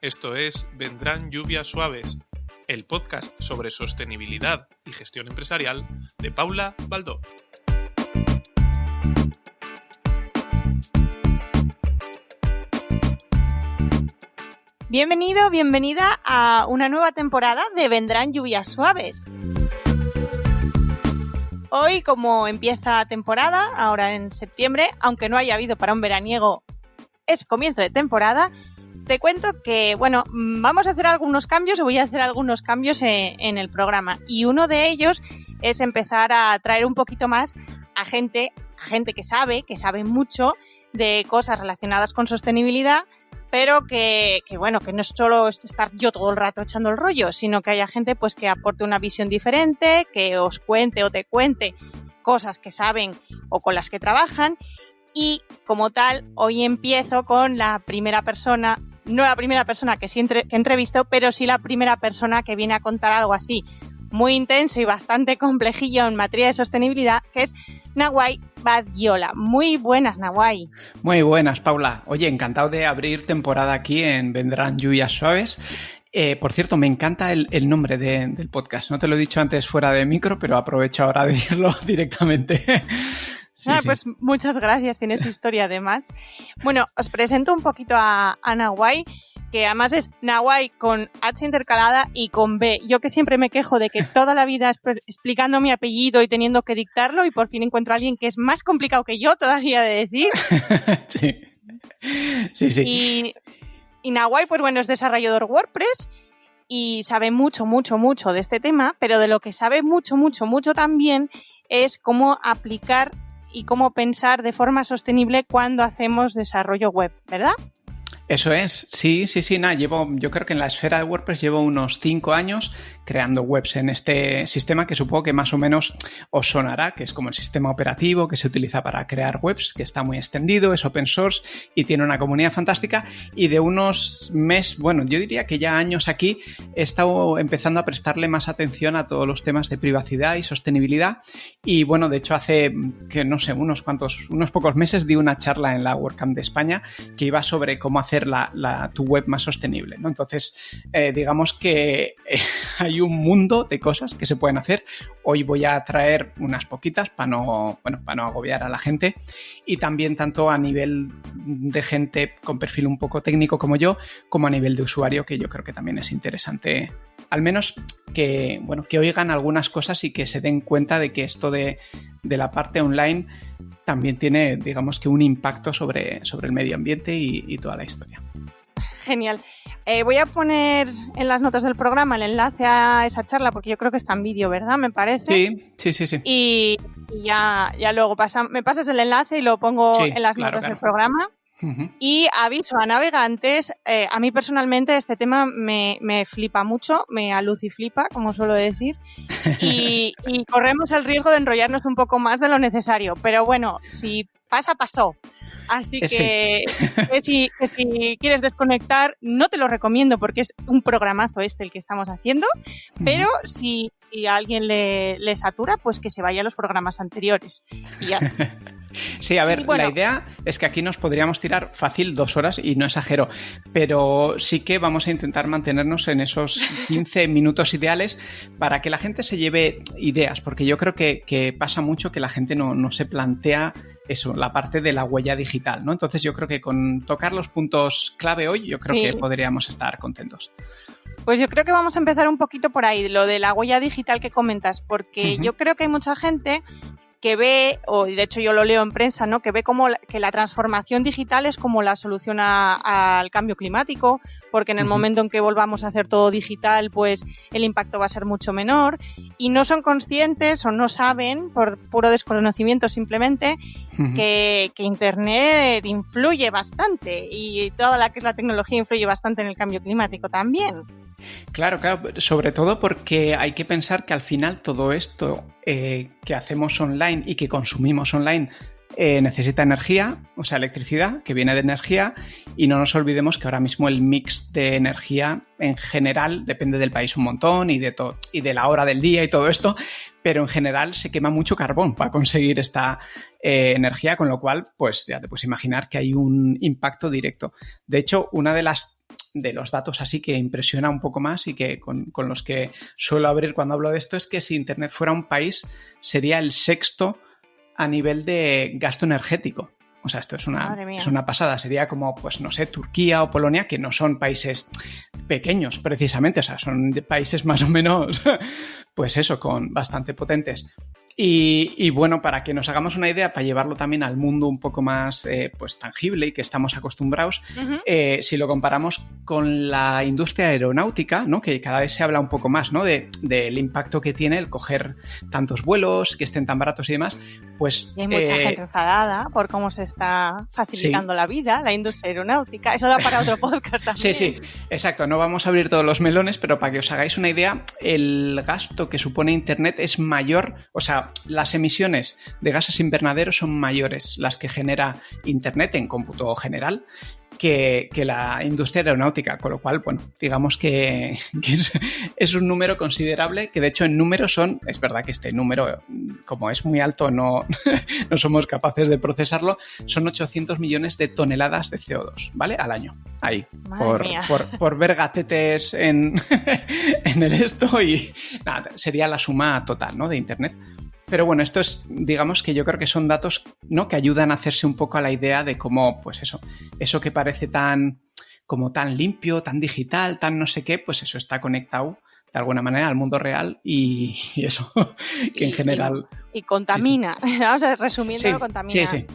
Esto es Vendrán lluvias suaves, el podcast sobre sostenibilidad y gestión empresarial de Paula Baldó. Bienvenido, bienvenida a una nueva temporada de Vendrán lluvias suaves. Hoy, como empieza temporada, ahora en septiembre, aunque no haya habido parón veraniego, es comienzo de temporada, te cuento que, vamos a hacer algunos cambios, o voy a hacer algunos cambios en el programa. Y uno de ellos es empezar a traer un poquito más a gente que sabe mucho de cosas relacionadas con sostenibilidad, pero que no es solo estar yo todo el rato echando el rollo, sino que haya gente pues que aporte una visión diferente, que os cuente o te cuente cosas que saben o con las que trabajan. Y como tal, hoy empiezo con la primera persona, no la primera persona que entrevisto, pero sí la primera persona que viene a contar algo así muy intenso y bastante complejillo en materia de sostenibilidad, que es Nawai Badiola. Muy buenas, Nawai. Muy buenas, Paula. Oye, encantado de abrir temporada aquí en Vendrán lluvias suaves. Por cierto, me encanta el nombre del podcast. No te lo he dicho antes fuera de micro, pero aprovecho ahora de decirlo directamente. Sí. Pues muchas gracias, tiene su historia además. Bueno, os presento un poquito a Nawai, que además es Nawai con H intercalada y con B. Yo que siempre me quejo de que toda la vida explicando mi apellido y teniendo que dictarlo, y por fin encuentro a alguien que es más complicado que yo todavía de decir. Sí. Y Nawai, es desarrollador WordPress y sabe mucho de este tema, pero de lo que sabe mucho también es cómo aplicar y cómo pensar de forma sostenible cuando hacemos desarrollo web, ¿verdad? Eso es, sí, yo creo que en la esfera de WordPress llevo unos 5 años creando webs en este sistema que supongo que más o menos os sonará, que es como el sistema operativo que se utiliza para crear webs, que está muy extendido, es open source y tiene una comunidad fantástica. Y de unos meses, yo diría que ya años aquí, he estado empezando a prestarle más atención a todos los temas de privacidad y sostenibilidad. Y de hecho hace, unos pocos meses di una charla en la WordCamp de España que iba sobre cómo hacer tu web más sostenible, ¿no? Entonces, digamos que hay un mundo de cosas que se pueden hacer. Hoy voy a traer unas poquitas para no agobiar a la gente, y también tanto a nivel de gente con perfil un poco técnico como yo, como a nivel de usuario, que yo creo que también es interesante, al menos que oigan algunas cosas y que se den cuenta de que esto de la parte online también tiene, digamos que un impacto sobre el medio ambiente y toda la historia. Genial. Voy a poner en las notas del programa el enlace a esa charla, porque yo creo que está en vídeo, ¿verdad? Me parece. Sí. Y ya luego me pasas el enlace y lo pongo en las notas del programa. Uh-huh. Y aviso a navegantes, a mí personalmente este tema me flipa mucho, me aluciflipa, como suelo decir, y corremos el riesgo de enrollarnos un poco más de lo necesario, pero si pasa, pasó. Así que si quieres desconectar, no te lo recomiendo porque es un programazo el que estamos haciendo, pero si a alguien le satura, pues que se vaya a los programas anteriores. Y ya. Sí, a ver, la idea es que aquí nos podríamos tirar fácil 2 horas y no exagero, pero sí que vamos a intentar mantenernos en esos 15 minutos ideales para que la gente se lleve ideas, porque yo creo que pasa mucho que la gente no se plantea eso, la parte de la huella digital, ¿no? Entonces yo creo que con tocar los puntos clave hoy, yo creo que podríamos estar contentos. Pues yo creo que vamos a empezar un poquito por ahí, lo de la huella digital que comentas, porque yo creo que hay mucha gente que ve, o de hecho yo lo leo en prensa, ¿no? Que ve como que la transformación digital es como la solución al cambio climático, porque en el momento en que volvamos a hacer todo digital, pues el impacto va a ser mucho menor, y no son conscientes o no saben, por puro desconocimiento simplemente, que Internet influye bastante, y toda la que es la tecnología influye bastante en el cambio climático también. Claro, sobre todo porque hay que pensar que al final todo esto que hacemos online y que consumimos online necesita energía, o sea, electricidad, que viene de energía, y no nos olvidemos que ahora mismo el mix de energía en general depende del país un montón y de la hora del día y todo esto, pero en general se quema mucho carbón para conseguir esta energía, con lo cual, pues ya te puedes imaginar que hay un impacto directo. De hecho, una de las de los datos así que impresiona un poco más y que con los que suelo abrir cuando hablo de esto es que si Internet fuera un país sería el 6º a nivel de gasto energético. O sea, esto es una pasada. Sería como, pues no sé, Turquía o Polonia, que no son países pequeños precisamente. O sea, son países más o menos, pues eso, con bastante potentes. Y bueno, para que nos hagamos una idea, para llevarlo también al mundo un poco más pues tangible y que estamos acostumbrados, si lo comparamos con la industria aeronáutica, ¿no? Que cada vez se habla un poco más, ¿no? del impacto que tiene el coger tantos vuelos, que estén tan baratos y demás, pues... Y hay mucha gente enfadada por cómo se está facilitando la vida, la industria aeronáutica. Eso da para otro podcast también. Sí, exacto. No vamos a abrir todos los melones, pero para que os hagáis una idea, el gasto que supone Internet es mayor, o sea, las emisiones de gases invernaderos son mayores las que genera Internet en cómputo general que la industria aeronáutica, con lo cual, bueno, digamos que es un número considerable, que de hecho en números es verdad que este número, como es muy alto, no somos capaces de procesarlo, son 800 millones de toneladas de CO2, ¿vale? Al año, ahí, por ver gatetes en el esto y nada, sería la suma total, ¿no? De Internet. Pero bueno, esto es, digamos que yo creo que son datos, ¿no? Que ayudan a hacerse un poco a la idea de cómo, pues eso que parece tan limpio, tan digital, tan no sé qué, pues eso está conectado de alguna manera al mundo real y eso, que en general... Y contamina, sí. Vamos a resumiendo, contamina. Sí.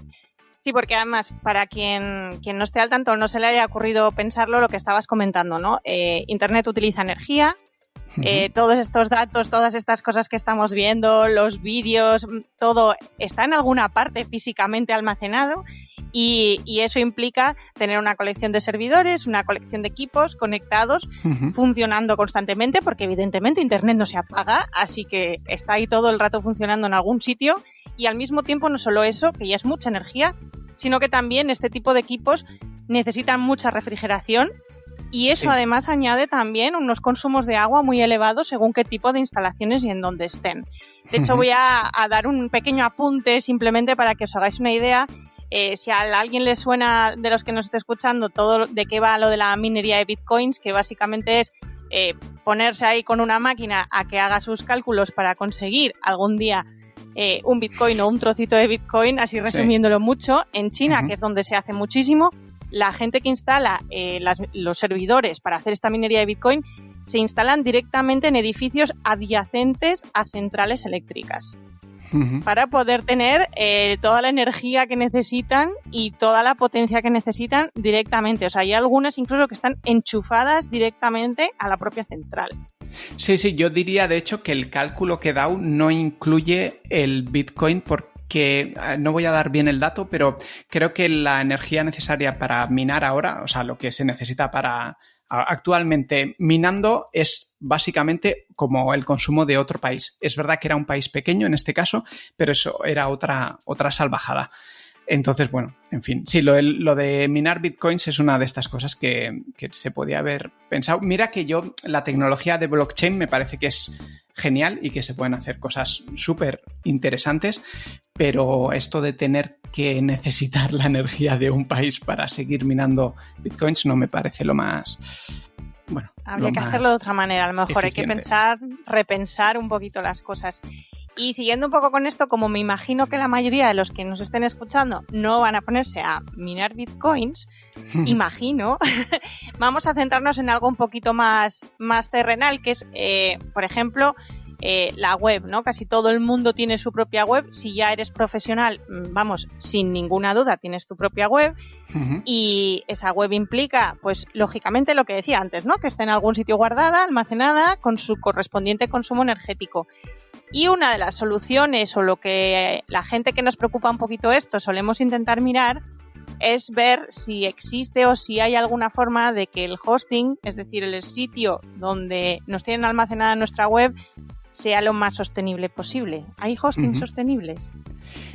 Sí, porque además, para quien no esté al tanto, no se le haya ocurrido pensarlo, lo que estabas comentando, ¿no? Internet utiliza energía. Todos estos datos, todas estas cosas que estamos viendo, los vídeos, todo está en alguna parte físicamente almacenado y eso implica tener una colección de servidores, una colección de equipos conectados, funcionando constantemente, porque evidentemente Internet no se apaga, así que está ahí todo el rato funcionando en algún sitio y al mismo tiempo no solo eso, que ya es mucha energía, sino que también este tipo de equipos necesitan mucha refrigeración. Y eso además añade también unos consumos de agua muy elevados según qué tipo de instalaciones y en dónde estén. De hecho, voy a dar un pequeño apunte simplemente para que os hagáis una idea. Si a alguien le suena, de los que nos esté escuchando, todo de qué va lo de la minería de bitcoins, que básicamente es ponerse ahí con una máquina a que haga sus cálculos para conseguir algún día un bitcoin o un trocito de bitcoin, así resumiéndolo mucho, en China, que es donde se hace muchísimo. La gente que instala los servidores para hacer esta minería de Bitcoin se instalan directamente en edificios adyacentes a centrales eléctricas para poder tener toda la energía que necesitan y toda la potencia que necesitan directamente. O sea, hay algunas incluso que están enchufadas directamente a la propia central. Sí, yo diría de hecho que el cálculo que he dado no incluye el Bitcoin que no voy a dar bien el dato, pero creo que la energía necesaria para minar ahora, o sea, lo que se necesita para actualmente minando es básicamente como el consumo de otro país. Es verdad que era un país pequeño en este caso, pero eso era otra salvajada. Entonces, bueno, en fin, sí, lo de minar bitcoins es una de estas cosas que se podía haber pensado. Mira que la tecnología de blockchain me parece que es genial y que se pueden hacer cosas súper interesantes, pero esto de tener que necesitar la energía de un país para seguir minando bitcoins no me parece lo más... Bueno, habría que hacerlo de otra manera, a lo mejor eficiente. Hay que repensar un poquito las cosas. Y siguiendo un poco con esto, como me imagino que la mayoría de los que nos estén escuchando no van a ponerse a minar bitcoins, imagino, vamos a centrarnos en algo un poquito más terrenal, que es, por ejemplo, la web, ¿no? Casi todo el mundo tiene su propia web. Si ya eres profesional, vamos, sin ninguna duda tienes tu propia web y esa web implica, pues, lógicamente lo que decía antes, ¿no? Que esté en algún sitio guardada, almacenada, con su correspondiente consumo energético. Y una de las soluciones, o lo que la gente que nos preocupa un poquito esto solemos intentar mirar, es ver si existe o si hay alguna forma de que el hosting, es decir, el sitio donde nos tienen almacenada nuestra web, sea lo más sostenible posible. ¿Hay hostings sostenibles?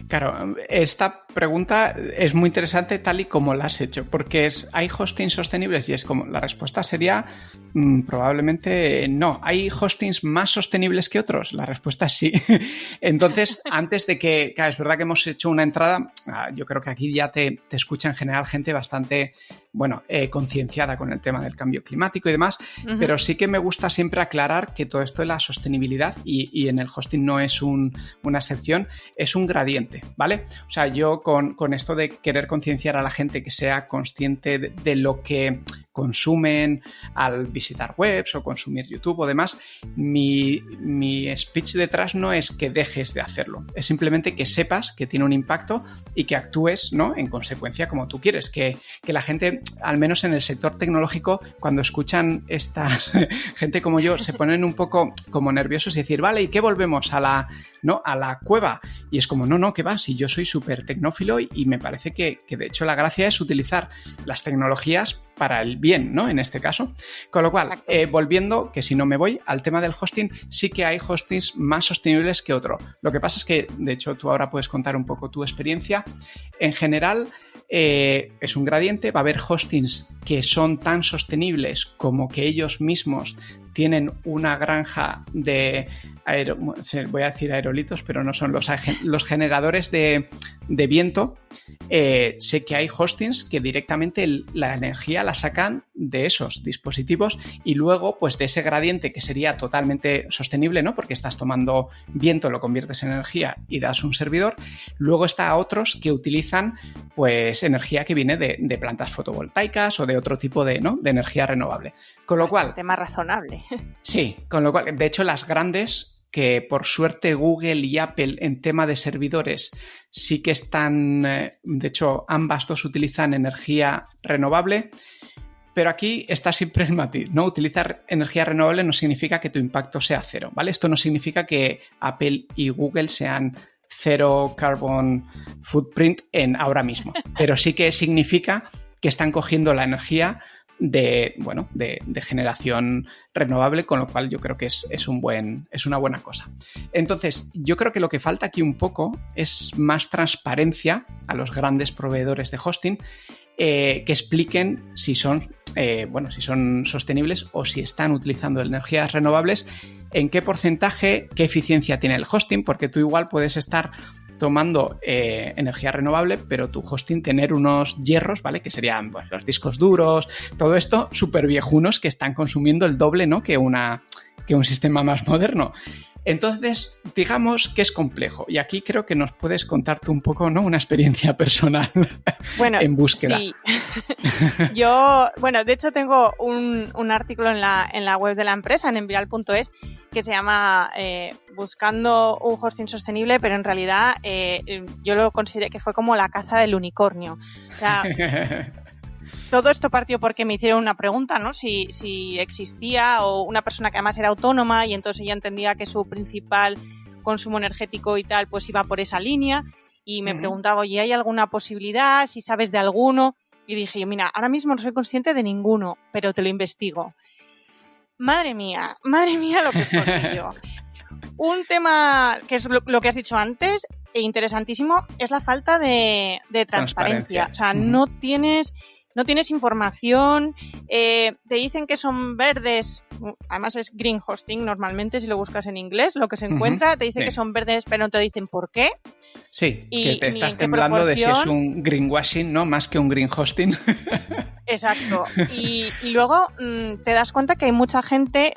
Claro, esta pregunta es muy interesante tal y como la has hecho, porque ¿hay hostings sostenibles? Y es como, la respuesta sería probablemente no. ¿Hay hostings más sostenibles que otros? La respuesta es sí. Entonces, antes de que, claro, es verdad que hemos hecho una entrada, yo creo que aquí ya te escucha en general gente bastante, concienciada con el tema del cambio climático y demás, pero sí que me gusta siempre aclarar que todo esto de la sostenibilidad, y en el hosting no es una excepción, es un gradiente, ¿vale? O sea, yo con esto de querer concienciar a la gente que sea consciente de lo que consumen al visitar webs o consumir YouTube o demás, mi speech detrás no es que dejes de hacerlo, es simplemente que sepas que tiene un impacto y que actúes, ¿no?, en consecuencia como tú quieres, que la gente, al menos en el sector tecnológico, cuando escuchan estas gente como yo, se ponen un poco como nerviosos y decir, vale, ¿y qué volvemos a la cueva? Y es como, no, que va, si yo soy súper tecnófilo y me parece que de hecho la gracia es utilizar las tecnologías para el bien, ¿no? En este caso. Con lo cual, volviendo, que si no me voy al tema del hosting, sí que hay hostings más sostenibles que otro. Lo que pasa es que, de hecho, tú ahora puedes contar un poco tu experiencia. En general, es un gradiente. Va a haber hostings que son tan sostenibles como que ellos mismos tienen una granja de voy a decir aerolitos, pero no son los generadores de viento. Sé que hay hostings que directamente la energía la sacan de esos dispositivos y luego, pues de ese gradiente que sería totalmente sostenible, ¿no? Porque estás tomando viento, lo conviertes en energía y das un servidor. Luego está otros que utilizan, pues, energía que viene de plantas fotovoltaicas o de otro tipo de energía renovable. Con lo cual, tema razonable. Sí, con lo cual, de hecho, las grandes, que por suerte Google y Apple en tema de servidores sí que están, de hecho, ambas dos utilizan energía renovable, pero aquí está siempre el matiz, ¿no? Utilizar energía renovable no significa que tu impacto sea cero, ¿vale? Esto no significa que Apple y Google sean cero carbon footprint ahora mismo, pero sí que significa que están cogiendo la energía de generación renovable, con lo cual yo creo que es una buena cosa. Entonces, yo creo que lo que falta aquí un poco es más transparencia a los grandes proveedores de hosting, que expliquen si son sostenibles o si están utilizando energías renovables, en qué porcentaje, qué eficiencia tiene el hosting, porque tú igual puedes estar tomando energía renovable, pero tu hosting tener unos hierros, ¿vale? Que serían los discos duros, todo esto súper viejunos que están consumiendo el doble, ¿no?, que un sistema más moderno. Entonces, digamos que es complejo. Y aquí creo que nos puedes contar tú un poco, ¿no?, una experiencia personal en búsqueda. Sí. Yo, de hecho tengo un artículo en la web de la empresa, en enviral.es, que se llama Buscando un hosting sostenible, pero en realidad yo lo consideré que fue como la caza del unicornio. O sea, todo esto partió porque me hicieron una pregunta, ¿no? Si existía, o una persona que además era autónoma y entonces ella entendía que su principal consumo energético y tal pues iba por esa línea, y me preguntaba, oye, ¿hay alguna posibilidad? Si sabes de alguno. Y dije yo, mira, ahora mismo no soy consciente de ninguno, pero te lo investigo. Madre mía lo que fue yo. Un tema que es lo que has dicho antes, e interesantísimo, es la falta de transparencia. O sea, no tienes información, te dicen que son verdes, además es green hosting normalmente, si lo buscas en inglés, lo que se encuentra, te dicen que son verdes, pero no te dicen por qué. Sí, que te estás temblando de si es un greenwashing, ¿no?, más que un green hosting. Exacto. Y luego te das cuenta que hay mucha gente,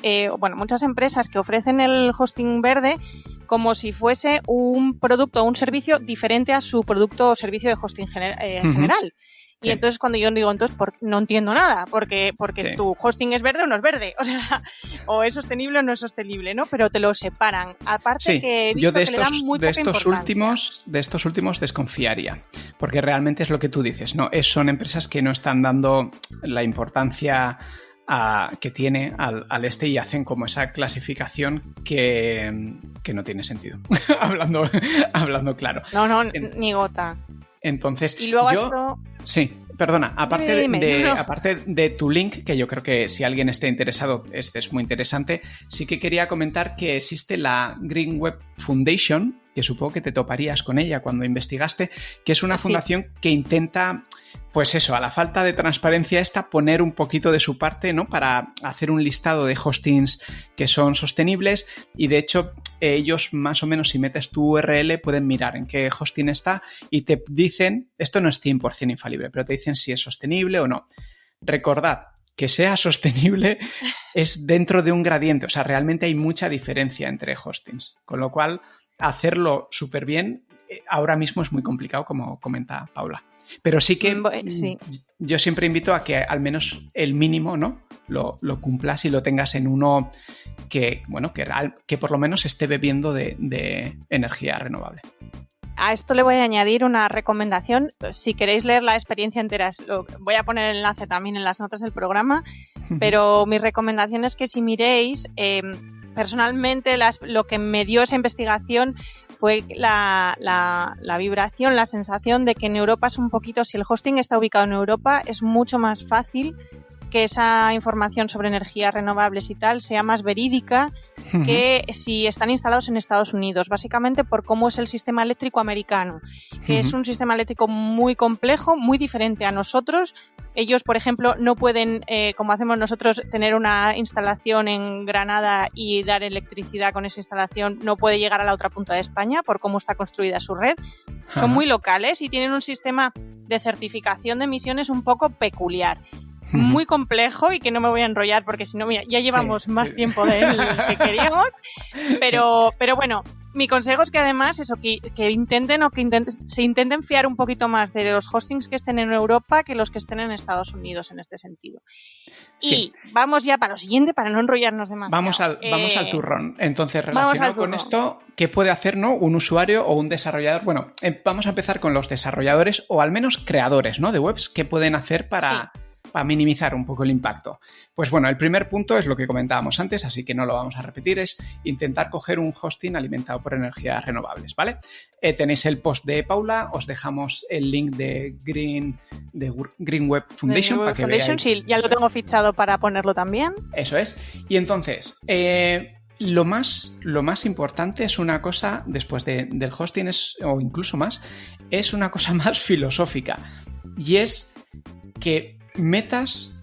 muchas empresas que ofrecen el hosting verde como si fuese un producto o un servicio diferente a su producto o servicio de hosting general. Y sí. Entonces cuando yo digo, no entiendo nada, porque sí, tu hosting es verde o no es verde, o sea, o es sostenible o no es sostenible, ¿no? Pero te lo separan. Aparte sí, que he visto que le dan muy poca importancia. De estos últimos desconfiaría, porque realmente es lo que tú dices, ¿no? Son empresas que no están dando la importancia que tiene al y hacen como esa clasificación que no tiene sentido, hablando claro. No, ni gota. Entonces, y luego sí, perdona, aparte de tu link, que yo creo que si alguien esté interesado, este es muy interesante, sí que quería comentar que existe la Green Web Foundation, que supongo que te toparías con ella cuando investigaste, que es una fundación que intenta, pues eso, a la falta de transparencia esta, poner un poquito de su parte, ¿no? Para hacer un listado de hostings que son sostenibles y de hecho ellos más o menos si metes tu URL pueden mirar en qué hosting está y te dicen, esto no es 100% infalible, pero te dicen si es sostenible o no. Recordad, que sea sostenible es dentro de un gradiente, o sea, realmente hay mucha diferencia entre hostings, con lo cual hacerlo súper bien ahora mismo es muy complicado, como comenta Paula. Pero sí que yo siempre invito a que al menos el mínimo, ¿no? Lo cumplas y lo tengas en uno que, bueno, que por lo menos esté bebiendo de energía renovable. A esto le voy a añadir una recomendación. Si queréis leer la experiencia entera, voy a poner el enlace también en las notas del programa, pero mi recomendación es que si miréis, personalmente lo que me dio esa investigación fue la vibración, la sensación de que en Europa es un poquito, si el hosting está ubicado en Europa, es mucho más fácil que esa información sobre energías renovables y tal sea más verídica que si están instalados en Estados Unidos, básicamente por cómo es el sistema eléctrico americano, que es un sistema eléctrico muy complejo, muy diferente a nosotros. Ellos, por ejemplo, no pueden, como hacemos nosotros, tener una instalación en Granada y dar electricidad con esa instalación, no puede llegar a la otra punta de España por cómo está construida su red. Son muy locales y tienen un sistema de certificación de emisiones un poco peculiar. Muy complejo y que no me voy a enrollar porque si no, mira, ya llevamos más tiempo de él que queríamos, pero bueno, mi consejo es que además eso, que se intenten fiar un poquito más de los hostings que estén en Europa que los que estén en Estados Unidos en este sentido. Sí. Y vamos ya para lo siguiente, para no enrollarnos demasiado. Vamos al turrón. Entonces, relacionado con esto, ¿qué puede hacer, no, un usuario o un desarrollador? Bueno, vamos a empezar con los desarrolladores o al menos creadores, ¿no? De webs. ¿Qué pueden hacer para minimizar un poco el impacto? Pues bueno, el primer punto es lo que comentábamos antes, así que no lo vamos a repetir, es intentar coger un hosting alimentado por energías renovables, ¿vale? Tenéis el post de Paula, os dejamos el link de Green Web Foundation para que veáis. Sí, ya lo tengo fichado para ponerlo también. Eso es. Y entonces, lo más importante es una cosa, después del hosting, o incluso más, es una cosa más filosófica, y es que metas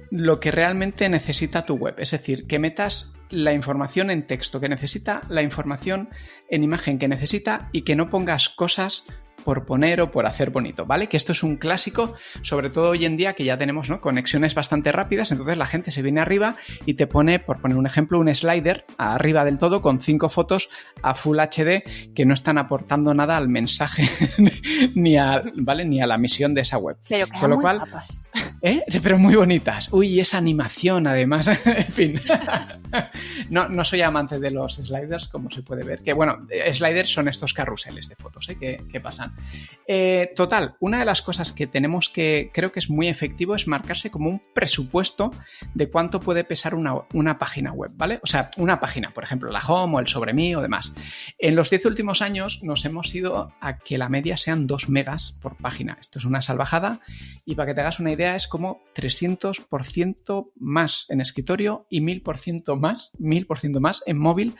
lo que realmente necesita tu web, es decir, que metas la información en texto que necesita, la información en imagen que necesita y que no pongas cosas por poner o por hacer bonito, ¿vale? Que esto es un clásico, sobre todo hoy en día que ya tenemos, ¿no?, conexiones bastante rápidas, entonces la gente se viene arriba y te pone, por poner un ejemplo, un slider arriba del todo con 5 fotos a Full HD que no están aportando nada al mensaje ni a la misión de esa web. Pero con lo cual, Sí, pero muy bonitas. Uy, esa animación además. En fin. No soy amante de los sliders, como se puede ver. Que bueno, sliders son estos carruseles de fotos que pasan. Total, una de las cosas que tenemos que, creo que es muy efectivo, es marcarse como un presupuesto de cuánto puede pesar una página web, ¿vale? O sea, una página, por ejemplo, la home o el sobre mí o demás. En los 10 últimos años nos hemos ido a que la media sean 2 megas por página. Esto es una salvajada y para que te hagas una idea es como 300% más en escritorio y 1000% más en móvil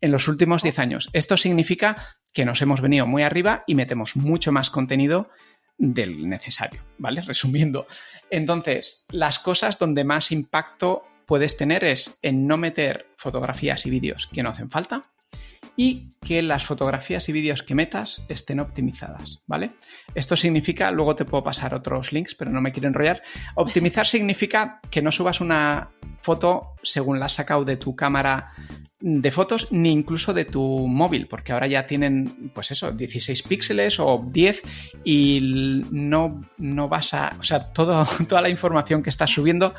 en los últimos 10 años. Esto significa que nos hemos venido muy arriba y metemos mucho más contenido del necesario, ¿vale? Resumiendo. Entonces, las cosas donde más impacto puedes tener es en no meter fotografías y vídeos que no hacen falta y que las fotografías y vídeos que metas estén optimizadas, ¿vale? Esto significa, luego te puedo pasar otros links, pero no me quiero enrollar. Optimizar significa que no subas una foto según la has sacado de tu cámara de fotos ni incluso de tu móvil, porque ahora ya tienen, pues eso, 16 píxeles o 10 y no vas a... O sea, toda la información que estás subiendo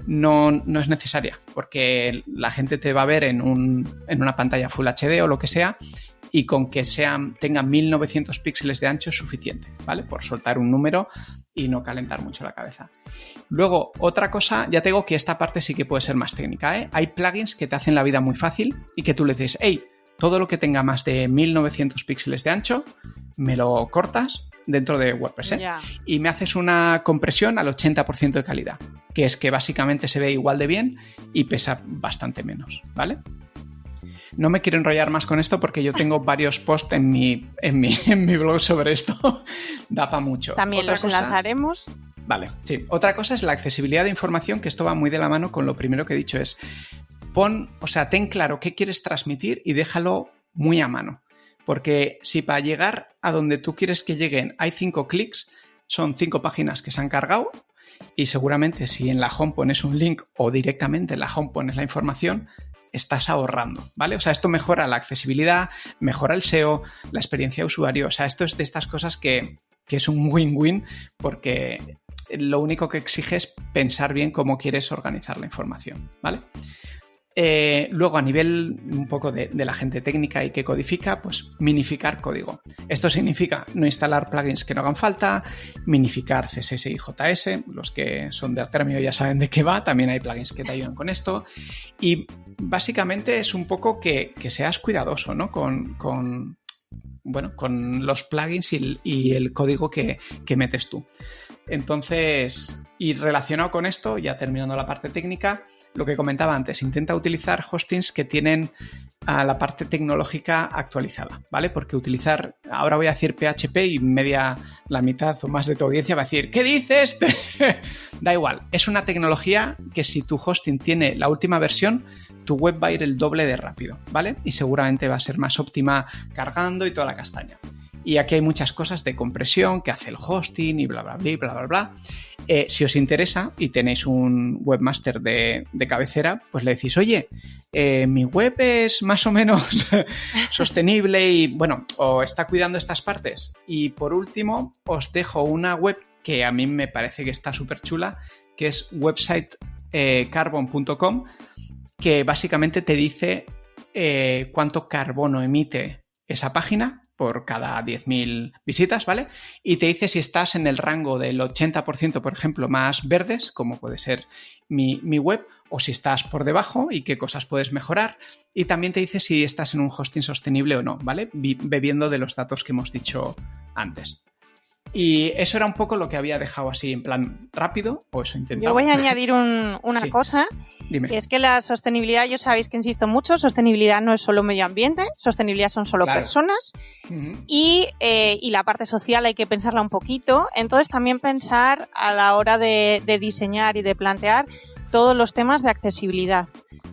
no es necesaria, porque la gente te va a ver en una pantalla Full HD o lo que sea, y con que tengan 1900 píxeles de ancho es suficiente, ¿vale? Por soltar un número y no calentar mucho la cabeza. Luego, otra cosa, ya te digo que esta parte sí que puede ser más técnica, ¿eh? Hay plugins que te hacen la vida muy fácil y que tú le dices, hey, todo lo que tenga más de 1900 píxeles de ancho, me lo cortas dentro de WordPress, y me haces una compresión al 80% de calidad, que es que básicamente se ve igual de bien y pesa bastante menos, ¿vale? No me quiero enrollar más con esto porque yo tengo varios posts en mi blog sobre esto. Da para mucho. También los enlazaremos. Vale, sí. Otra cosa es la accesibilidad de información, que esto va muy de la mano con lo primero que he dicho, es ten claro qué quieres transmitir y déjalo muy a mano. Porque si para llegar a donde tú quieres que lleguen hay 5 clics, son 5 páginas que se han cargado y seguramente si en la home pones un link o directamente en la home pones la información, estás ahorrando, ¿vale? O sea, esto mejora la accesibilidad, mejora el SEO, la experiencia de usuario. O sea, esto es de estas cosas que es un win-win porque lo único que exige es pensar bien cómo quieres organizar la información, ¿vale? Luego, a nivel un poco de la gente técnica y que codifica, pues minificar código. Esto significa no instalar plugins que no hagan falta, minificar CSS y JS. Los que son del gremio ya saben de qué va, también hay plugins que te ayudan con esto. Y básicamente es un poco que seas cuidadoso, ¿no? Con los plugins y el código que metes tú. Entonces, y relacionado con esto, ya terminando la parte técnica, lo que comentaba antes, intenta utilizar hostings que tienen a la parte tecnológica actualizada, ¿vale? Porque ahora voy a decir PHP y la mitad o más de tu audiencia va a decir, ¿qué dices? Da igual, es una tecnología que si tu hosting tiene la última versión, tu web va a ir el doble de rápido, ¿vale? Y seguramente va a ser más óptima cargando y toda la castaña. Y aquí hay muchas cosas de compresión que hace el hosting y bla, bla, bla, bla, bla, bla. Si os interesa y tenéis un webmaster de cabecera, pues le decís, oye, mi web es más o menos sostenible y, o está cuidando estas partes. Y por último, os dejo una web que a mí me parece que está súper chula, que es websitecarbon.com, que básicamente te dice cuánto carbono emite esa página por cada 10.000 visitas, ¿vale? Y te dice si estás en el rango del 80%, por ejemplo, más verdes, como puede ser mi web, o si estás por debajo y qué cosas puedes mejorar. Y también te dice si estás en un hosting sostenible o no, ¿vale? Bebiendo de los datos que hemos dicho antes. Y eso era un poco lo que había dejado así en plan rápido, o eso intentaba. Yo voy a añadir una cosa, Dime. Y es que la sostenibilidad, yo sabéis que insisto mucho, sostenibilidad no es solo medio ambiente, sostenibilidad son solo personas, y la parte social hay que pensarla un poquito, entonces también pensar a la hora de diseñar y de plantear todos los temas de accesibilidad.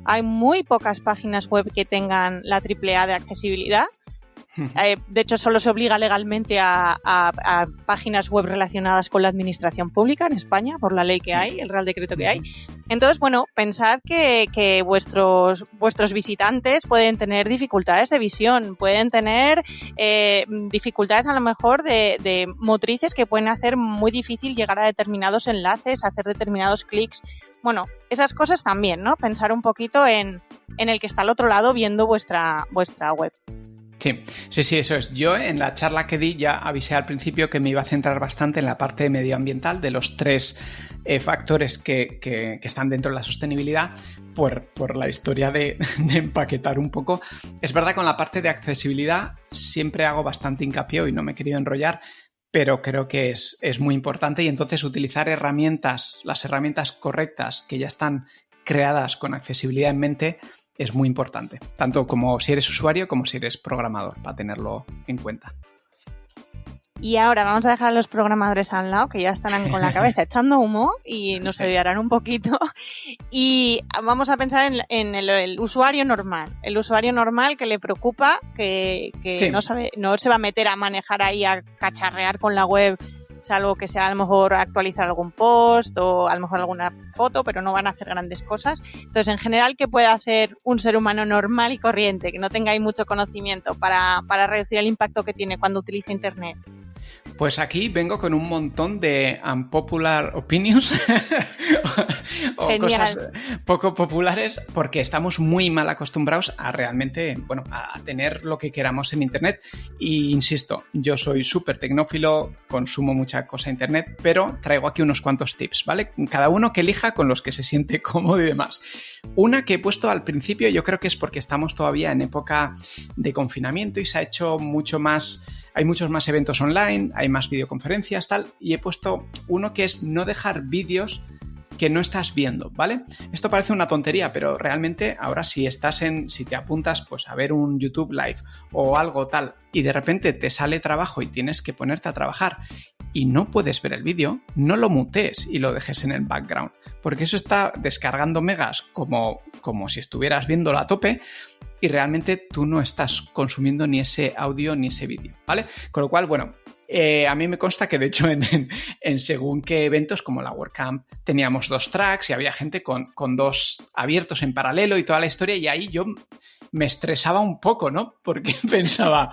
Hay muy pocas páginas web que tengan la AAA de accesibilidad. De hecho, solo se obliga legalmente a páginas web relacionadas con la administración pública en España, por la ley que hay, el Real Decreto que hay. Entonces, pensad que vuestros visitantes pueden tener dificultades de visión, pueden tener dificultades a lo mejor de motrices que pueden hacer muy difícil llegar a determinados enlaces, hacer determinados clics. Esas cosas también, ¿no? Pensar un poquito en el que está al otro lado viendo vuestra web. Sí, eso es. Yo en la charla que di ya avisé al principio que me iba a centrar bastante en la parte medioambiental de los 3 factores que están dentro de la sostenibilidad por la historia de empaquetar un poco. Es verdad, con la parte de accesibilidad siempre hago bastante hincapié y no me he querido enrollar, pero creo que es muy importante y entonces utilizar las herramientas correctas que ya están creadas con accesibilidad en mente es muy importante, tanto como si eres usuario como si eres programador, para tenerlo en cuenta. Y ahora vamos a dejar a los programadores al lado, que ya están con la cabeza echando humo y nos ayudarán un poquito. Y vamos a pensar en el usuario normal. El usuario normal que le preocupa, que sí, no se va a meter a manejar ahí, a cacharrear con la web, salvo que sea a lo mejor actualizar algún post o a lo mejor alguna foto, pero no van a hacer grandes cosas. Entonces, en general, ¿qué puede hacer un ser humano normal y corriente, que no tenga ahí mucho conocimiento para reducir el impacto que tiene cuando utiliza Internet? Pues aquí vengo con un montón de unpopular opinions o Genial. Cosas poco populares, porque estamos muy mal acostumbrados a realmente, a tener lo que queramos en Internet. Y insisto, yo soy súper tecnófilo, consumo mucha cosa en Internet, pero traigo aquí unos cuantos tips, ¿vale? Cada uno que elija con los que se siente cómodo y demás. Una que he puesto al principio, yo creo que es porque estamos todavía en época de confinamiento y se ha hecho mucho más. Hay muchos más eventos online, hay más videoconferencias, tal, y he puesto uno que es no dejar vídeos que no estás viendo, ¿vale? Esto parece una tontería, pero realmente ahora si te apuntas pues a ver un YouTube Live o algo tal y de repente te sale trabajo y tienes que ponerte a trabajar y no puedes ver el vídeo, no lo mutees y lo dejes en el background, porque eso está descargando megas como si estuvieras viéndolo a tope y realmente tú no estás consumiendo ni ese audio ni ese vídeo, ¿vale? Con lo cual, bueno, a mí me consta que de hecho en según qué eventos como la WordCamp teníamos 2 tracks y había gente con 2 abiertos en paralelo y toda la historia, y ahí yo me estresaba un poco, ¿no? Porque pensaba,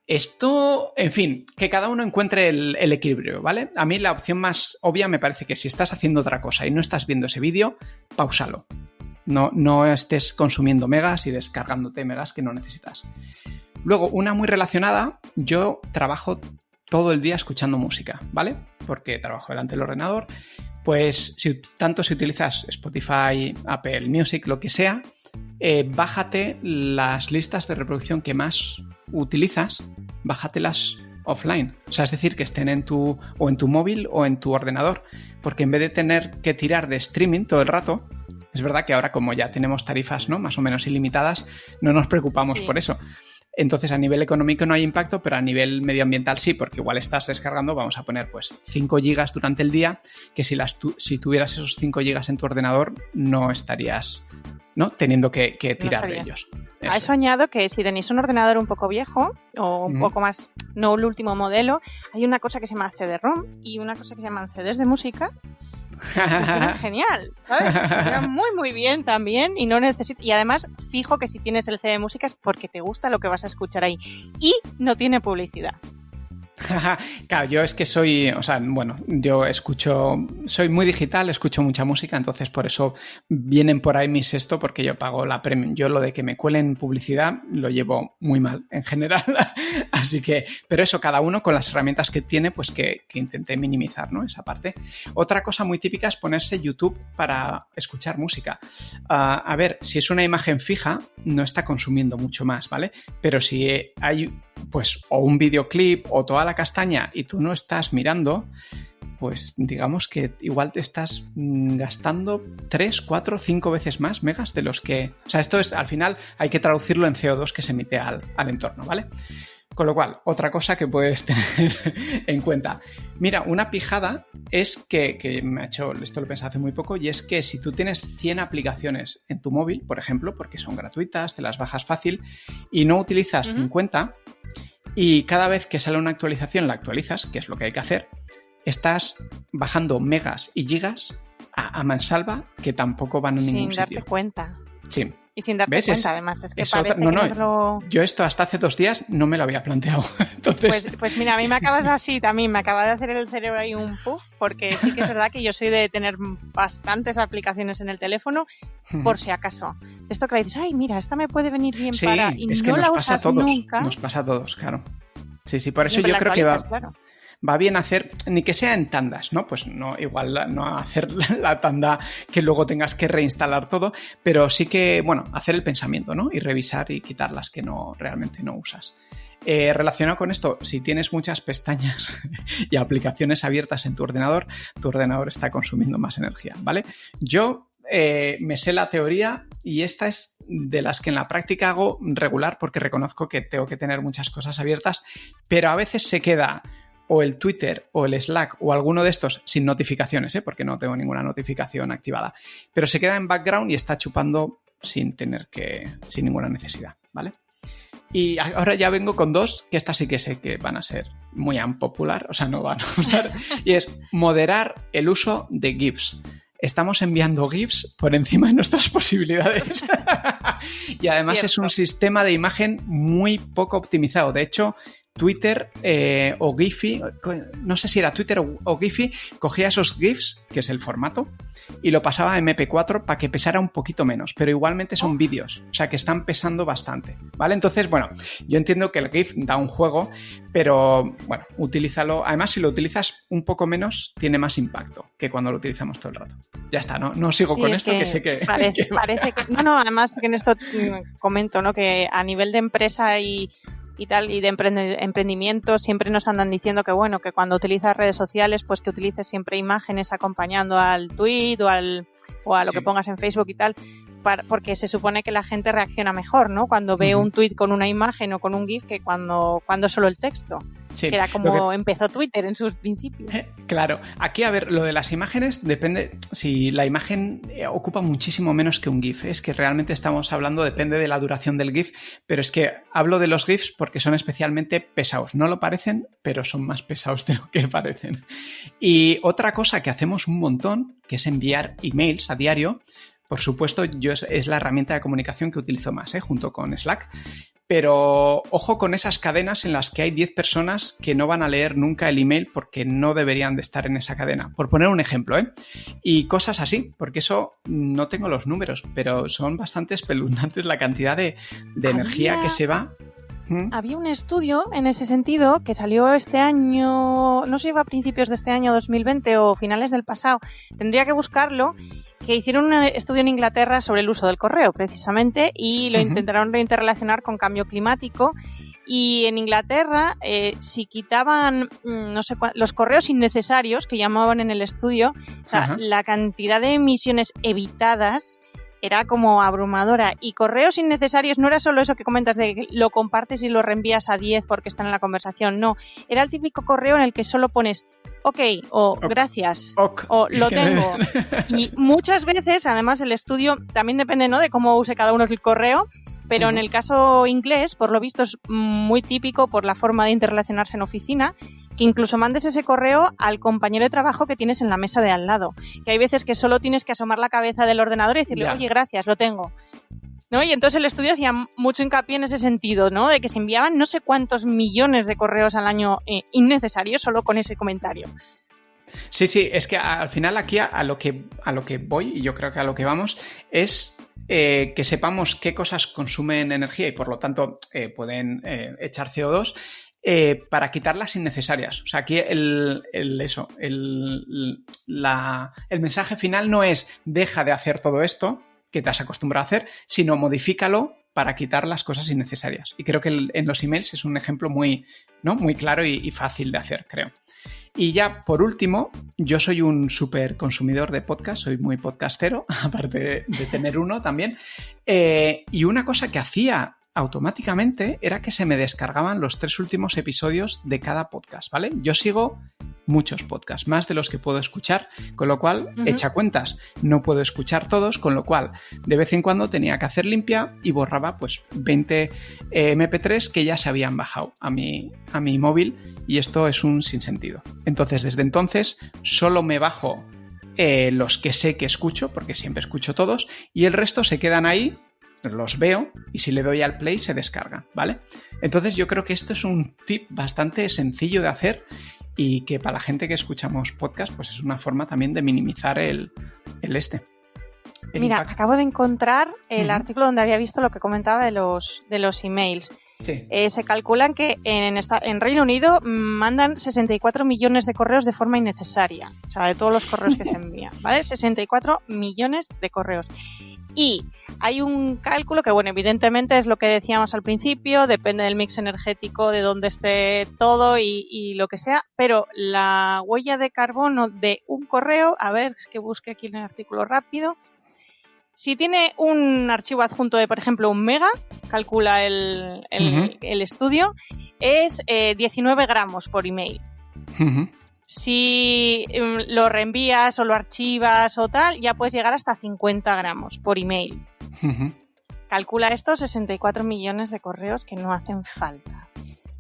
esto, en fin, que cada uno encuentre el equilibrio, ¿vale? A mí la opción más obvia me parece que si estás haciendo otra cosa y no estás viendo ese vídeo, páusalo. No estés consumiendo megas y descargándote megas que no necesitas. Luego, una muy relacionada, yo trabajo todo el día escuchando música, ¿vale? Porque trabajo delante del ordenador. Pues tanto si utilizas Spotify, Apple Music, lo que sea, bájate las listas de reproducción que más utilizas, bájatelas offline. O sea, es decir, que estén en tu móvil o en tu ordenador. Porque en vez de tener que tirar de streaming todo el rato, es verdad que ahora como ya tenemos tarifas, ¿no?, más o menos ilimitadas, no nos preocupamos por eso. Entonces, a nivel económico no hay impacto, pero a nivel medioambiental sí, porque igual estás descargando, vamos a poner pues 5 gigas durante el día, que si tuvieras esos 5 gigas en tu ordenador, no estarías, ¿no?, teniendo que tirar de ellos. A eso añado que si tenéis un ordenador un poco viejo o un poco más, no el último modelo, hay una cosa que se llama CD-ROM y una cosa que se llaman CDs de música. Funciona genial, ¿sabes? Funciona muy muy bien también y no necesitas, y además fijo que si tienes el CD de música es porque te gusta lo que vas a escuchar ahí y no tiene publicidad. Claro, yo es que soy muy digital, escucho mucha música, entonces por eso vienen por ahí mis esto, porque yo pago la premium. Yo lo de que me cuelen publicidad lo llevo muy mal en general, así que, pero eso, cada uno con las herramientas que tiene, pues que intente minimizar, ¿no?, esa parte. Otra cosa muy típica es ponerse YouTube para escuchar música. A ver, si es una imagen fija, no está consumiendo mucho más, ¿vale? Pero si hay, pues, o un videoclip o toda la castaña y tú no estás mirando, pues digamos que igual te estás gastando 3, 4, 5 veces más megas de los que... O sea, esto es, al final hay que traducirlo en CO2 que se emite al entorno, ¿vale? Con lo cual, otra cosa que puedes tener en cuenta. Mira, una pijada es que me ha hecho, esto lo pensé hace muy poco, y es que si tú tienes 100 aplicaciones en tu móvil, por ejemplo, porque son gratuitas, te las bajas fácil, y no utilizas 50, y cada vez que sale una actualización la actualizas, que es lo que hay que hacer, estás bajando megas y gigas a mansalva que tampoco van a ningún sitio. Sin darte cuenta. Sí. Y sin darte cuenta, además. Es que parece Yo esto hasta hace 2 días no me lo había planteado. Entonces... Pues mira, a mí me acabas así también, me acaba de hacer el cerebro ahí un puff, porque sí que es verdad que yo soy de tener bastantes aplicaciones en el teléfono, por si acaso. Esto que le dices, ay, mira, esta me puede venir bien para... Y es que no nos la pasa usas a todos, nunca. nos pasa a todos, claro. Sí, por eso Siempre yo creo que va bien hacer, ni que sea en tandas, ¿no? Pues no, igual no hacer la tanda que luego tengas que reinstalar todo, pero sí que, bueno, hacer el pensamiento, ¿no? Y revisar y quitar las que realmente no usas. Relacionado con esto, si tienes muchas pestañas y aplicaciones abiertas en tu ordenador está consumiendo más energía, ¿vale? Yo me sé la teoría y esta es de las que en la práctica hago regular porque reconozco que tengo que tener muchas cosas abiertas, pero a veces se queda o el Twitter o el Slack o alguno de estos sin notificaciones, porque no tengo ninguna notificación activada, pero se queda en background y está chupando sin ninguna necesidad, ¿vale? Y ahora ya vengo con 2, que estas sí que sé que van a ser muy unpopular, o sea, no van a gustar, y es moderar el uso de GIFs. Estamos enviando GIFs por encima de nuestras posibilidades. Y además Cierto. Es un sistema de imagen muy poco optimizado. De hecho, Twitter o Giphy, no sé si era Twitter o Giphy, cogía esos GIFs, que es el formato, y lo pasaba a MP4 para que pesara un poquito menos, pero igualmente son vídeos, o sea que están pesando bastante, ¿vale? Entonces, bueno, yo entiendo que el GIF da un juego, pero bueno, utilízalo. Además, si lo utilizas un poco menos, tiene más impacto que cuando lo utilizamos todo el rato. Ya está, no sigo con esto, que sé que... Parece que... No, además que en esto comento, ¿no? Que a nivel de empresa y y tal, y de emprendimiento, siempre nos andan diciendo que bueno, que cuando utilizas redes sociales, pues que utilices siempre imágenes acompañando al tweet o a lo que pongas en Facebook y tal, porque se supone que la gente reacciona mejor, ¿no? Cuando ve un tweet con una imagen o con un GIF que cuando solo el texto. Sí, que era como empezó Twitter en sus principios. Claro. Aquí, a ver, lo de las imágenes depende. Si la imagen ocupa muchísimo menos que un GIF. Es que realmente estamos hablando, depende de la duración del GIF, pero es que hablo de los GIFs porque son especialmente pesados. No lo parecen, pero son más pesados de lo que parecen. Y otra cosa que hacemos un montón, que es enviar emails a diario. Por supuesto, es la herramienta de comunicación que utilizo más, junto con Slack. Pero ojo con esas cadenas en las que hay 10 personas que no van a leer nunca el email porque no deberían de estar en esa cadena. Por poner un ejemplo, Y cosas así, porque eso no tengo los números, pero son bastante espeluznantes la cantidad de energía que se va. Había un estudio en ese sentido que salió este año, no sé si fue a principios de este año 2020 o finales del pasado, tendría que buscarlo, que hicieron un estudio en Inglaterra sobre el uso del correo precisamente y lo intentaron interrelacionar con cambio climático. Y en Inglaterra, si quitaban los correos innecesarios que llamaban en el estudio, o sea, la cantidad de emisiones evitadas era como abrumadora. Y correos innecesarios no era solo eso que comentas de que lo compartes y lo reenvías a 10 porque están en la conversación. No, era el típico correo en el que solo pones ok o gracias o lo tengo. Y muchas veces, además, el estudio también depende, ¿no?, de cómo use cada uno el correo. Pero en el caso inglés, por lo visto, es muy típico por la forma de interrelacionarse en oficina, que incluso mandes ese correo al compañero de trabajo que tienes en la mesa de al lado. Que hay veces que solo tienes que asomar la cabeza del ordenador y decirle, oye, gracias, lo tengo. ¿No? Y entonces el estudio hacía mucho hincapié en ese sentido, ¿no? De que se enviaban no sé cuántos millones de correos al año innecesarios solo con ese comentario. Sí, es que al final aquí a lo que voy, y yo creo que a lo que vamos, es que sepamos qué cosas consumen energía y por lo tanto pueden echar CO2 para quitar las innecesarias. O sea, aquí el mensaje final no es deja de hacer todo esto que te has acostumbrado a hacer, sino modifícalo para quitar las cosas innecesarias. Y creo que en los emails es un ejemplo muy claro y fácil de hacer, creo. Y ya, por último, yo soy un súper consumidor de podcast, soy muy podcastero, aparte de tener uno también. Y una cosa que hacía automáticamente era que se me descargaban los 3 últimos episodios de cada podcast, ¿vale? Yo sigo muchos podcasts, más de los que puedo escuchar, con lo cual, echa cuentas, no puedo escuchar todos, con lo cual, de vez en cuando tenía que hacer limpia y borraba pues 20 MP3 que ya se habían bajado a mi móvil y esto es un sinsentido. Entonces, desde entonces, solo me bajo los que sé que escucho, porque siempre escucho todos, y el resto se quedan ahí, los veo y si le doy al play se descargan, ¿vale? Entonces yo creo que esto es un tip bastante sencillo de hacer y que para la gente que escuchamos podcast pues es una forma también de minimizar el Mira, impacto. Acabo de encontrar el artículo donde había visto lo que comentaba de los emails. Sí. Se calculan que en Reino Unido mandan 64 millones de correos de forma innecesaria. O sea, de todos los correos que se envían, ¿vale? 64 millones de correos. Y hay un cálculo que, bueno, evidentemente es lo que decíamos al principio, depende del mix energético, de dónde esté todo y lo que sea, pero la huella de carbono de un correo, a ver, es que busque aquí en el artículo rápido, si tiene un archivo adjunto de, por ejemplo, 1 mega, calcula el estudio, es 19 gramos por email. Si lo reenvías o lo archivas o tal, ya puedes llegar hasta 50 gramos por email. Calcula estos 64 millones de correos que no hacen falta.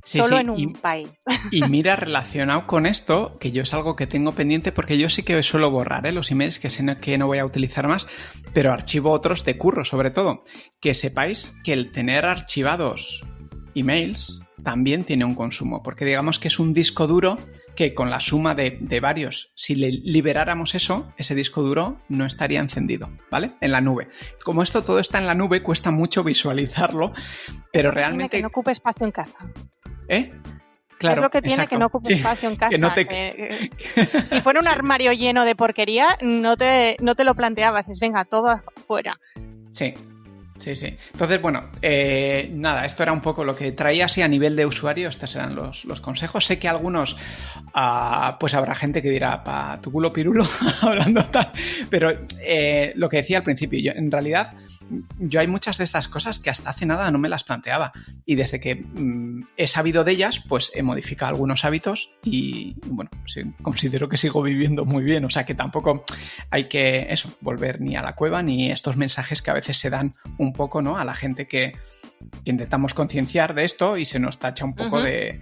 Solo en un país. Y mira, relacionado con esto, que yo es algo que tengo pendiente porque yo sí que suelo borrar los emails que sé que no voy a utilizar más, pero archivo otros de curro, sobre todo. Que sepáis que el tener archivados emails también tiene un consumo, porque digamos que es un disco duro que con la suma de varios, si le liberáramos ese disco duro no estaría encendido, ¿vale? En la nube. Como esto todo está en la nube, cuesta mucho visualizarlo, pero realmente... Tiene que no ocupe espacio en casa. Claro, es lo que tiene, exacto. Que no ocupe espacio en casa. Que no si fuera un armario lleno de porquería, no te lo planteabas, es venga, todo afuera. Sí, Sí, sí. Entonces, bueno, nada, esto era un poco lo que traía así a nivel de usuario. Estos eran los consejos. Sé que algunos, pues habrá gente que dirá, pa tu culo pirulo, hablando tal. Pero lo que decía al principio, en realidad, yo hay muchas de estas cosas que hasta hace nada no me las planteaba. Y desde que he sabido de ellas, pues he modificado algunos hábitos y bueno, sí, considero que sigo viviendo muy bien. O sea que tampoco hay que, volver ni a la cueva ni estos mensajes que a veces se dan un poco, ¿no? A la gente que intentamos concienciar de esto y se nos tacha un poco de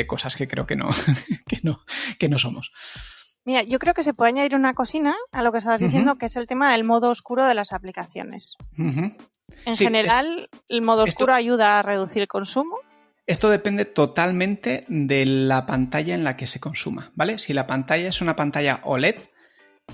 cosas que creo que no, que no somos. Mira, yo creo que se puede añadir una cocina a lo que estabas diciendo, que es el tema del modo oscuro de las aplicaciones. En general, el modo oscuro ayuda a reducir el consumo. Esto depende totalmente de la pantalla en la que se consuma, ¿vale? Si la pantalla es una pantalla OLED,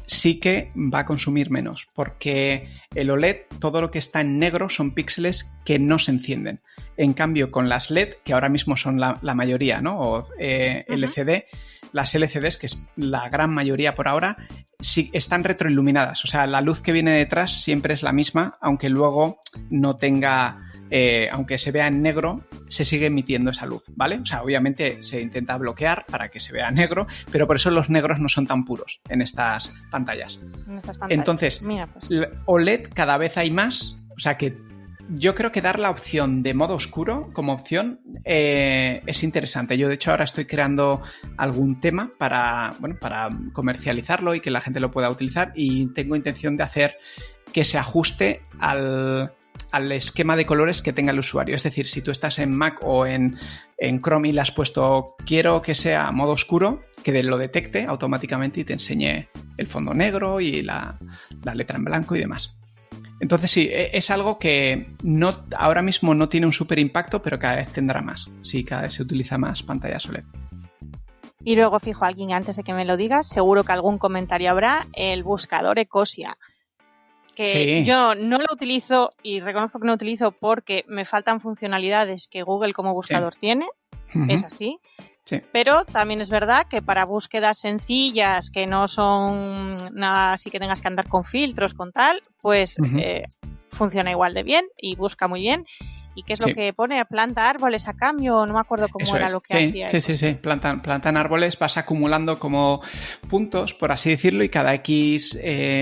sí que va a consumir menos, porque el OLED, todo lo que está en negro son píxeles que no se encienden. En cambio, con las LED, que ahora mismo son la mayoría, ¿no? O LCD, las LCDs, que es la gran mayoría por ahora, sí están retroiluminadas. O sea, la luz que viene detrás siempre es la misma, aunque luego no tenga... aunque se vea en negro, se sigue emitiendo esa luz, ¿vale? O sea, obviamente se intenta bloquear para que se vea negro, pero por eso los negros no son tan puros en estas pantallas. Entonces, mira, pues, OLED cada vez hay más, o sea que yo creo que dar la opción de modo oscuro como opción es interesante. Yo, de hecho, ahora estoy creando algún tema para comercializarlo y que la gente lo pueda utilizar, y tengo intención de hacer que se ajuste al esquema de colores que tenga el usuario. Es decir, si tú estás en Mac o en Chrome y le has puesto quiero que sea modo oscuro, que lo detecte automáticamente y te enseñe el fondo negro y la letra en blanco y demás. Entonces sí, es algo que ahora mismo no tiene un súper impacto, pero cada vez tendrá más. Sí, cada vez se utiliza más pantallas OLED. Y luego, fijo, alguien antes de que me lo digas, seguro que algún comentario habrá, el buscador Ecosia. Que sí. Yo no lo utilizo y reconozco que no lo utilizo porque me faltan funcionalidades que Google como buscador tiene. Es así. Sí. Pero también es verdad que para búsquedas sencillas, que no son nada así que tengas que andar con filtros, con tal, pues funciona igual de bien y busca muy bien. ¿Y qué es lo que pone? ¿Planta árboles a cambio? No me acuerdo cómo era lo que hacía. Sí. Plantan árboles, vas acumulando como puntos, por así decirlo, y cada X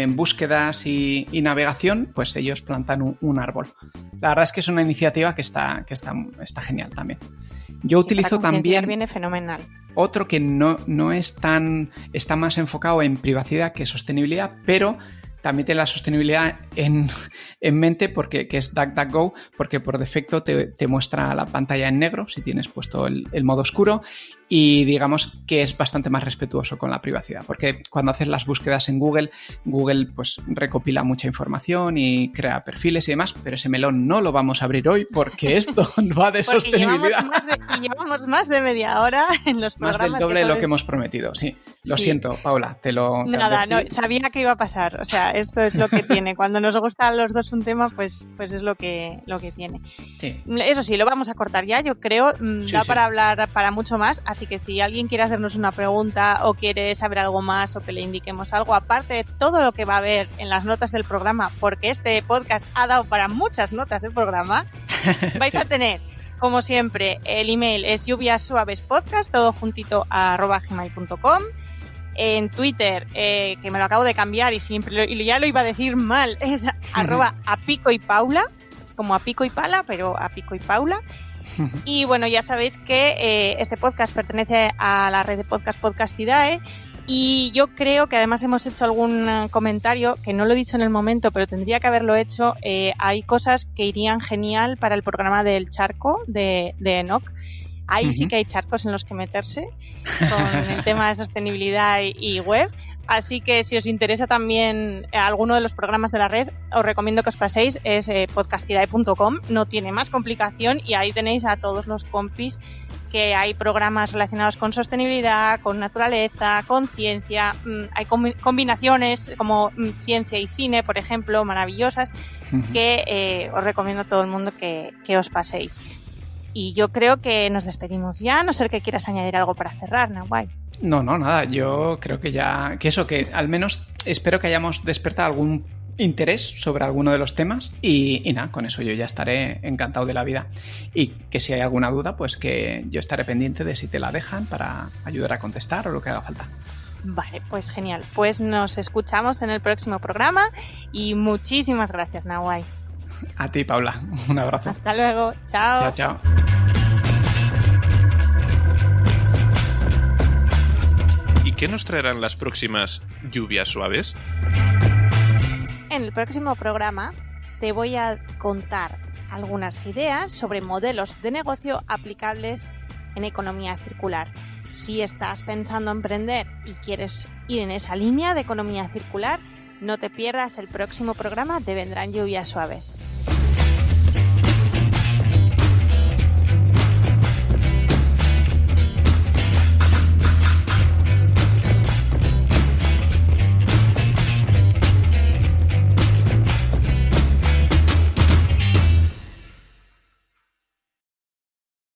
búsquedas y navegación, pues ellos plantan un árbol. La verdad es que es una iniciativa que está genial también. Yo utilizo también... Viene fenomenal. Otro que no es tan... Está más enfocado en privacidad que sostenibilidad, pero... También tiene la sostenibilidad en mente, que es DuckDuckGo, porque por defecto te muestra la pantalla en negro si tienes puesto el modo oscuro, y digamos que es bastante más respetuoso con la privacidad, porque cuando haces las búsquedas en Google pues recopila mucha información y crea perfiles y demás, pero ese melón no lo vamos a abrir hoy porque esto va de sostenibilidad. Llevamos más de media hora en los programas. Más del doble de lo que hemos prometido, sí. Lo siento, Paula, te lo... Nada, no, sabía que iba a pasar, o sea, esto es lo que tiene. Cuando nos gusta a los dos un tema, pues es lo que tiene. Sí. Eso sí, lo vamos a cortar ya, yo creo, para hablar para mucho más. Así que si alguien quiere hacernos una pregunta o quiere saber algo más o que le indiquemos algo, aparte de todo lo que va a haber en las notas del programa, porque este podcast ha dado para muchas notas del programa, vais a tener, como siempre, el email es lluviasuavespodcast, todo juntito @gmail.com. En Twitter, que me lo acabo de cambiar y ya lo iba a decir mal, es @apicoypaula, como a pico y pala, pero a pico y paula. Y bueno, ya sabéis que este podcast pertenece a la red de Podcastidae, y yo creo que además hemos hecho algún comentario que no lo he dicho en el momento, pero tendría que haberlo hecho. Hay cosas que irían genial para el programa del charco de Enoch. Ahí sí que hay charcos en los que meterse con el tema de sostenibilidad y web. Así que si os interesa también alguno de los programas de la red, os recomiendo que os paséis, es podcastidae.com, no tiene más complicación, y ahí tenéis a todos los compis, que hay programas relacionados con sostenibilidad, con naturaleza, con ciencia, hay combinaciones como ciencia y cine, por ejemplo, maravillosas, que os recomiendo a todo el mundo que os paséis. Y yo creo que nos despedimos ya, a no ser que quieras añadir algo para cerrar, Nahuay. No, nada, yo creo que al menos espero que hayamos despertado interés sobre alguno de los temas y nada, con eso yo ya estaré encantado de la vida. Y que si hay alguna duda, pues que yo estaré pendiente de si te la dejan para ayudar a contestar o lo que haga falta. Vale, pues genial. Pues nos escuchamos en el próximo programa y muchísimas gracias, Nawai. A ti, Paula. Un abrazo. Hasta luego. Chao. Chao, chao. ¿Y qué nos traerán las próximas lluvias suaves? En el próximo programa te voy a contar algunas ideas sobre modelos de negocio aplicables en economía circular. Si estás pensando en emprender y quieres ir en esa línea de economía circular, no te pierdas el próximo programa de Vendrán Lluvias Suaves.